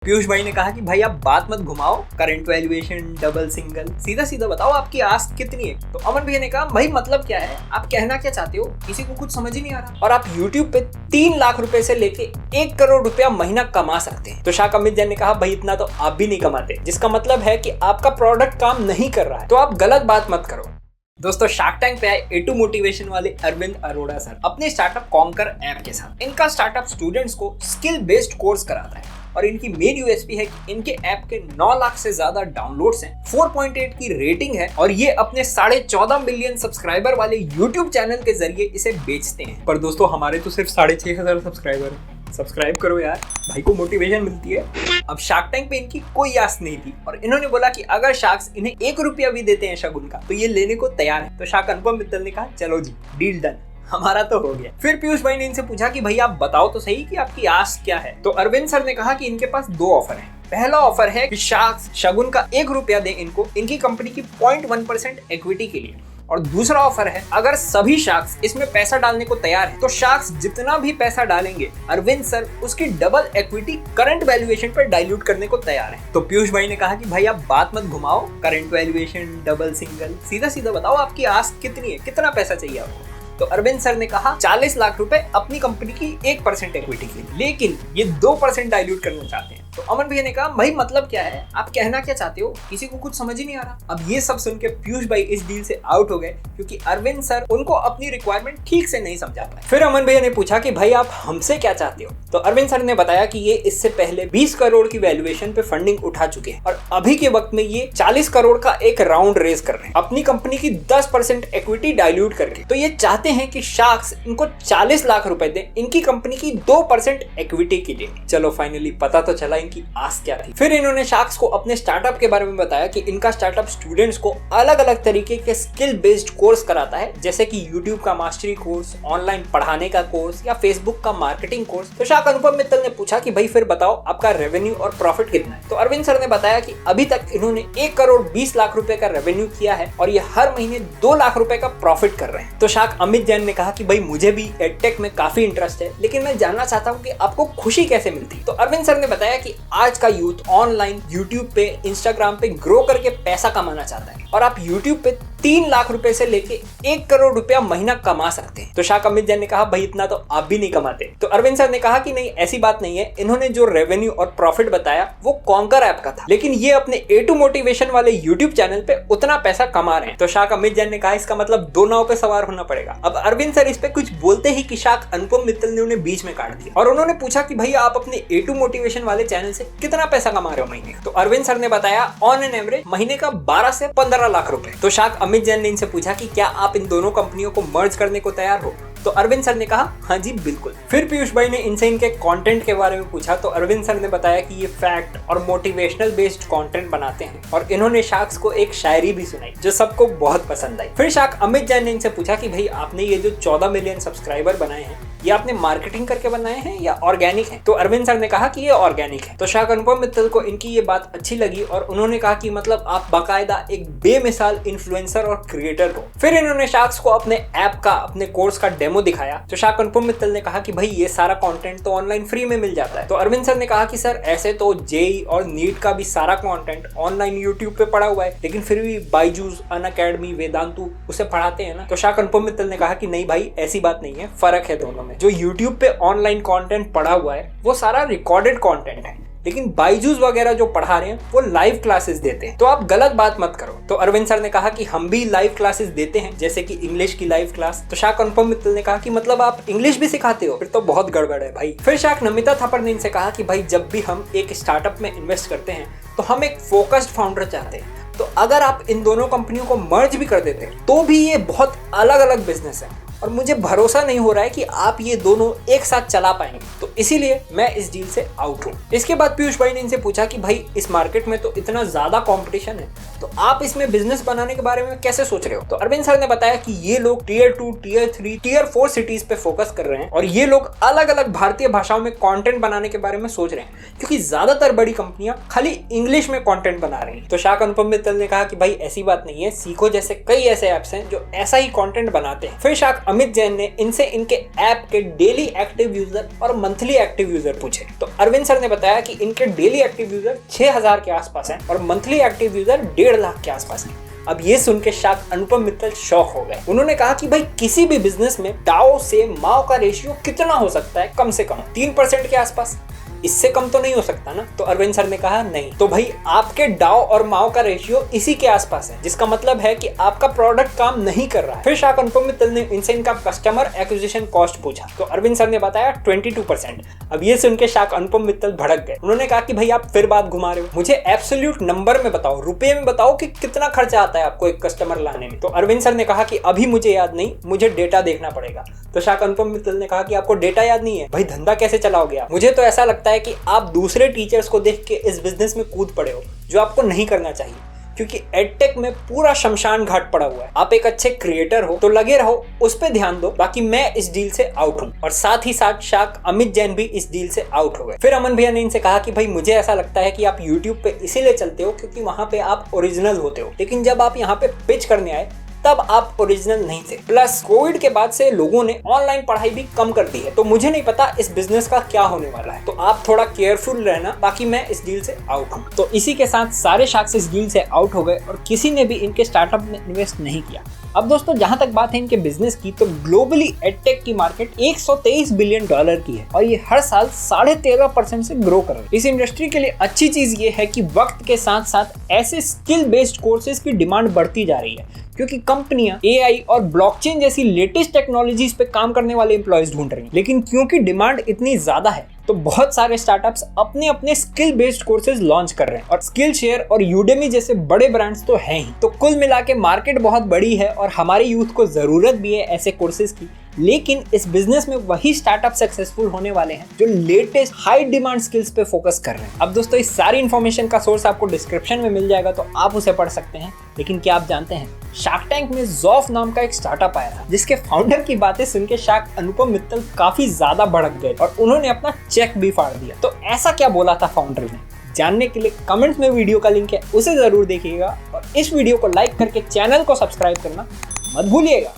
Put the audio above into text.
पीयूष भाई ने कहा कि भाई आप बात मत घुमाओ, करंट वैल्यूएशन डबल सिंगल, सीधा सीधा बताओ आपकी आस्क कितनी है। तो अमन भैया ने कहा भाई मतलब क्या है, आप कहना क्या चाहते हो, किसी को कुछ समझ ही नहीं आ रहा। और आप YouTube पे 3 लाख रुपए से लेके 1 करोड़ रुपया महीना कमा सकते हैं। तो शाक अमित जैन ने कहा भाई इतना तो आप भी नहीं कमाते, जिसका मतलब है कि आपका प्रोडक्ट काम नहीं कर रहा है, तो आप गलत बात मत करो। दोस्तों शार्क टैंक पे आए A2 मोटिवेशन वाले अरविंद अरोड़ा सर अपने स्टार्टअप कॉन्कर ऐप के साथ। इनका स्टार्टअप स्टूडेंट्स को स्किल बेस्ड कोर्स कराता है और इनकी मेन यूएसपी है कि इनके ऐप के 9 लाख से ज्यादा डाउनलोड्स हैं, 4.8 की रेटिंग है और ये अपने 14.5 मिलियन सब्सक्राइबर वाले यूट्यूब चैनल के जरिए इसे बेचते हैं। पर दोस्तों हमारे तो सिर्फ 6,500 सब्सक्राइबर हैं। सब्सक्राइब करो यार, भाई को मोटिवेशन मिलती है। अब शार्क टैंक पे इनकी कोई आस नहीं थी और इन्होंने बोला कि अगर शार्क्स इन्हें 1 रुपया भी देते हैं शगुन का तो ये लेने को तैयार है। तो शार्क अनुपम मित्तल ने कहा चलो जी डील डन, हमारा तो हो गया। फिर पीयूष भाई ने इनसे पूछा कि भाई आप बताओ तो सही कि आपकी आस क्या है। तो अरविंद सर ने कहा कि इनके पास 2 ऑफर हैं। पहला ऑफर है कि शार्क्स शगुन का 1 रुपया दें इनको इनकी कंपनी की 0.1% इक्विटी के लिए, और दूसरा ऑफर है अगर सभी शार्क्स इसमें पैसा डालने को तैयार है तो शार्क्स जितना भी पैसा डालेंगे अरविंद सर उसकी डबल इक्विटी करंट वैल्यूएशन पर डाइल्यूट करने को तैयार है। तो पीयूष भाई ने कहा कि भाई आप बात मत घुमाओ, करंट वैल्यूएशन डबल सिंगल, सीधा सीधा बताओ आपकी आस्क कितनी है, कितना पैसा चाहिए आपको। तो अरविंद सर ने कहा 40 लाख रुपए अपनी कंपनी की 1% इक्विटी के लिए, लेकिन ये 2% डाइल्यूट करना चाहते हैं। तो अमन भैया ने कहा भाई मतलब क्या है, आप कहना क्या चाहते हो, किसी को कुछ समझ ही नहीं आ रहा। अब ये सब सुन के पीयूष भाई इस डील से आउट हो गए क्योंकि अरविंद सर उनको अपनी रिक्वायरमेंट ठीक से नहीं समझा पाए। फिर अमन भैया ने पूछा कि भाई आप हमसे क्या चाहते हो। तो अरविंद सर ने बताया कि ये इससे पहले 20 करोड़ की वैल्यूएशन पे फंडिंग उठा चुके हैं और अभी के वक्त में ये 40 करोड़ का एक राउंड रेज कर रहे हैं अपनी कंपनी की 10% इक्विटी डाइल्यूट करके। तो ये चाहते हैं कि शार्क्स इनको 40 लाख रुपए दें इनकी कंपनी की 2% इक्विटी के लिए। चलो फाइनली पता तो चला इनकी आस क्या थी। फिर इन्होंने शार्क्स को अपने स्टार्टअप के बारे में बताया कि इनका स्टार्टअप स्टूडेंट्स को अलग अलग तरीके के स्किल बेस्ड कोर्स कराता है, जैसे कि यूट्यूब का मास्टरी कोर्स, ऑनलाइन पढ़ाने का कोर्स या फेसबुक का मार्केटिंग कोर्स। तो शार्क अनुपम मित्तल ने पूछा कि भाई फिर बताओ आपका रेवेन्यू और प्रॉफिट कितना है। तो अरविंद सर ने बताया कि अभी तक इन्होंने 1 करोड़ 20 लाख रुपए का रेवेन्यू किया है और ये हर महीने 2 लाख रुपए का प्रॉफिट कर रहे हैं। तो शार्क अमित जैन ने कहा कि भाई मुझे भी एडटेक में काफी इंटरेस्ट है, लेकिन मैं जानना चाहता हूँ कि आपको खुशी कैसे मिलती है। तो अरविंद सर ने बताया कि आज का यूथ ऑनलाइन यूट्यूब पे, इंस्टाग्राम पे ग्रो करके पैसा कमाना चाहता है और आप यूट्यूब पे 3 लाख रुपए से लेके 1 करोड़ रुपया महीना कमा सकते हैं। तो शाक अमित जैन ने कहा भाई इतना तो आप भी नहीं कमाते। तो अरविंद सर ने कहा कि नहीं ऐसी बात नहीं है, इन्होंने जो रेवेन्यू और प्रॉफिट बताया वो कॉन्कर ऐप का था, लेकिन ये अपने A2 मोटिवेशन वाले यूट्यूब चैनल पे उतना पैसा कमा रहे हैं। तो शाक अमित जैन ने कहा इसका मतलब 2 नाव पे सवार होना पड़ेगा। अब अरविंद सर इस पे कुछ बोलते ही कि शाक अनुपम मित्तल ने उन्हें बीच में काट दिया और उन्होंने पूछा कि भाई आप अपने A2 मोटिवेशन वाले चैनल से कितना पैसा कमा रहे हो महीने का। तो अरविंद सर ने बताया ऑन एन एवरेज महीने का 12 से 15 लाख रुपए। तो शाक अमित जैन ने इनसे पूछा कि क्या आप इन दोनों कंपनियों को मर्ज करने को तैयार हो। तो अरविंद सर ने कहा हाँ जी बिल्कुल। फिर पीयूष भाई ने इनसे इनके कंटेंट के बारे में पूछा। तो अरविंद सर ने बताया कि ये फैक्ट और मोटिवेशनल बेस्ड कंटेंट बनाते हैं और इन्होंने शार्क्स को एक शायरी भी सुनाई जो सबको बहुत पसंद आई। फिर शार्क अमित जैन ने इनसे पूछा कि भाई आपने ये जो 14 मिलियन सब्सक्राइबर बनाए हैं ये आपने मार्केटिंग करके बनाए हैं या ऑर्गेनिक है। तो अरविंद सर ने कहा कि ये ऑर्गेनिक है। तो शार्क अनुपम मित्तल को इनकी ये बात अच्छी लगी और उन्होंने कहा कि मतलब आप बाकायदा एक बेमिसाल इन्फ्लुएंसर और क्रिएटर हो। फिर इन्होंने शार्क्स को अपने ऐप का, अपने कोर्स का डेमो दिखाया। तो शार्क अनुपम मित्तल ने कहा कि भाई ये सारा कंटेंट तो ऑनलाइन फ्री में मिल जाता है। तो अरविंद सर ने कहा कि सर ऐसे तो जेई और नीट का भी सारा कंटेंट ऑनलाइन यूट्यूब पे पड़ा हुआ है, लेकिन फिर भी बायजूस, अनअकैडमी, वेदांतु उसे पढ़ाते हैं ना। तो शार्क अनुपम मित्तल ने कहा कि नहीं भाई ऐसी बात नहीं है, फर्क है दोनों में। जो यूट्यूब पे ऑनलाइन कंटेंट पड़ा हुआ है वो सारा रिकॉर्डेड कंटेंट है, लेकिन बायजूस वगैरह जो पढ़ा रहे हैं वो लाइव क्लासेस देते हैं। तो आप गलत बात मत करो। तो अरविंद सर ने कहा कि हम भी लाइव क्लासेस देते हैं, जैसे कि इंग्लिश की लाइव क्लास। तो शाक अनुपम मित्तल ने कहा कि मतलब आप इंग्लिश भी सिखाते हो, फिर तो बहुत गड़बड़ है भाई। फिर शाक नमिता थापर ने इनसे कहा कि भाई जब भी हम एक स्टार्टअप में इन्वेस्ट करते हैं तो हम एक फोकस्ड फाउंडर चाहते हैं। तो अगर आप इन दोनों कंपनियों को मर्ज भी कर देते हैं तो भी ये बहुत अलग अलग बिजनेस है और मुझे भरोसा नहीं हो रहा है कि आप ये दोनों एक साथ चला पाएंगे, तो इसीलिए मैं इस डील से आउट हूँ। इसके बाद पीयूष भाई ने इनसे पूछा कि भाई इस मार्केट में तो इतना ज्यादा कंपटीशन है, तो आप इसमें बिजनेस बनाने के बारे में कैसे सोच रहे हो। तो अरविंद सर ने बताया कि ये लोग टियर 2, टियर 3, टियर 4 सिटीज पे फोकस कर रहे हैं और ये लोग अलग अलग भारतीय भाषाओं में कंटेंट बनाने के बारे में सोच रहे हैं, क्योंकि ज्यादातर बड़ी कंपनियां खाली इंग्लिश में कंटेंट बना रही हैं। तो शाक अनुपम मित्तल ने कहा कि भाई ऐसी बात नहीं है, सीखो जैसे कई ऐसे ऐप्स हैं जो ऐसा ही कंटेंट बनाते हैं। फिर शाक अमित जैन ने इनसे इनके ऐप के डेली एक्टिव यूजर और मंथली एक्टिव यूजर पूछे। तो अरविंद सर ने बताया कि इनके डेली एक्टिव यूजर 6000 के आसपास हैं और मंथली एक्टिव यूजर 1.5 लाख के आसपास हैं। अब ये सुन के शाक अनुपम मित्तल शॉक हो गए। उन्होंने कहा कि भाई किसी भी बिजनेस में डाओ से माओ का रेशियो कितना हो सकता है? कम से कम 3% के आसपास, इससे कम तो नहीं हो सकता ना। तो अरविंद सर ने कहा नहीं। तो भाई आपके डाओ और माओ का रेशियो इसी के आसपास है, जिसका मतलब है कि आपका प्रोडक्ट काम नहीं कर रहा है। फिर शाक अनुपम मित्तल ने इनसे इनका कस्टमर एक्विजिशन कॉस्ट पूछा। तो अरविंद सर ने बताया 22%। अब ये सुन के शाक अनुपम मित्तल भड़क गए। उन्होंने कहा कि भाई आप फिर बात घुमा रहे हो, मुझे एब्सोल्यूट नंबर में बताओ, रुपए में बताओ कि कितना खर्चा आता है आपको एक कस्टमर लाने में। तो अरविंद सर ने कहा कि अभी मुझे याद नहीं, मुझे डेटा देखना पड़ेगा। तो शाक अनुपम मित्तल ने कहा कि आपको डेटा याद नहीं है? भाई धंधा कैसे चलाओगे आप? मुझे तो ऐसा लगता है कि आप दूसरे टीचर्स को देख के इस बिजनेस में कूद पड़े हो, जो आपको नहीं करना चाहिए, क्योंकि एडटेक में पूरा शमशान घाट पड़ा हुआ है। आप एक अच्छे क्रिएटर हो तो लगे रहो, उस पे ध्यान दो। बाकी मैं इस डील से आउट हूँ। और साथ ही साथ शाक अमित जैन भी इस डील से आउट हो गए। फिर अमन भैया ने इनसे कहा कि भाई मुझे ऐसा लगता है कि आप यूट्यूब पे इसीलिए चलते हो क्योंकि वहां पे आप ओरिजिनल होते हो, लेकिन जब आप यहाँ पे पिच करने आए तब आप ओरिजिनल नहीं थे। प्लस कोविड के बाद से लोगों ने ऑनलाइन पढ़ाई भी कम कर दी है, तो मुझे नहीं पता इस बिजनेस का क्या होने वाला है। तो आप थोड़ा केयरफुल रहना, बाकी मैं इस डील से आउट हूँ। तो इसी के साथ सारे शार्क्स इस डील से आउट हो गए और किसी ने भी इनके स्टार्टअप में इन्वेस्ट नहीं किया। अब दोस्तों जहां तक बात है इनके बिजनेस की, तो ग्लोबली एडटेक की मार्केट $123 बिलियन की है और ये हर साल 13.5% से ग्रो कर रही है। इस इंडस्ट्री के लिए अच्छी चीज ये है कि वक्त के साथ साथ ऐसे स्किल बेस्ड कोर्सेज की डिमांड बढ़ती जा रही है, क्योंकि कंपनियां AI और ब्लॉकचेन जैसी लेटेस्ट टेक्नोलॉजीज पे काम करने वाले एम्प्लॉयज ढूंढ रही हैं। लेकिन क्योंकि डिमांड इतनी ज्यादा है तो बहुत सारे स्टार्टअप्स अपने अपने स्किल बेस्ड कोर्सेज लॉन्च कर रहे हैं और स्किल शेयर और यूडेमी जैसे बड़े ब्रांड्स तो हैं ही। तो कुल मिला के मार्केट बहुत बड़ी है और हमारे यूथ को जरूरत भी है ऐसे कोर्सेज की। लेकिन इस बिजनेस में वही स्टार्टअप सक्सेसफुल होने वाले हैं जो लेटेस्ट हाई डिमांड स्किल्स पे फोकस कर रहे हैं। अब दोस्तों इस सारी इन्फॉर्मेशन का सोर्स आपको डिस्क्रिप्शन में मिल जाएगा, तो आप उसे पढ़ सकते हैं। लेकिन क्या आप जानते हैं शार्क टैंक में ज़ॉफ नाम का एक स्टार्टअप आया था, जिसके फाउंडर की बातें सुन के शाक अनुपम मित्तल काफी ज्यादा भड़क गए और उन्होंने अपना चेक भी फाड़ दिया। तो ऐसा क्या बोला था फाउंडर ने? जानने के लिए कमेंट्स में वीडियो का लिंक है, उसे जरूर देखिएगा और इस वीडियो को लाइक करके चैनल को सब्सक्राइब करना मत भूलिएगा।